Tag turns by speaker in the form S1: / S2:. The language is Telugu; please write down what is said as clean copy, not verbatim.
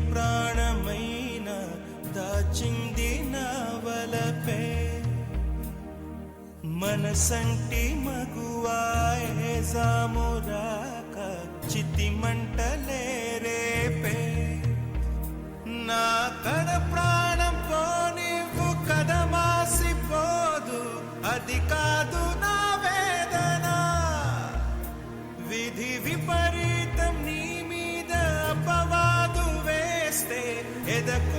S1: ప్రాణమైన దాచింది నా వలపే మనసంటి మగువాయే జామురాక చితి మంటలే రేపే నా కడ ప్రాణం పోనివ్వు కదమాసిపోదు అది కాదు నా వేదన విధి విపరీతం నీ మీద అపవాదు వేస్తే ఎదకు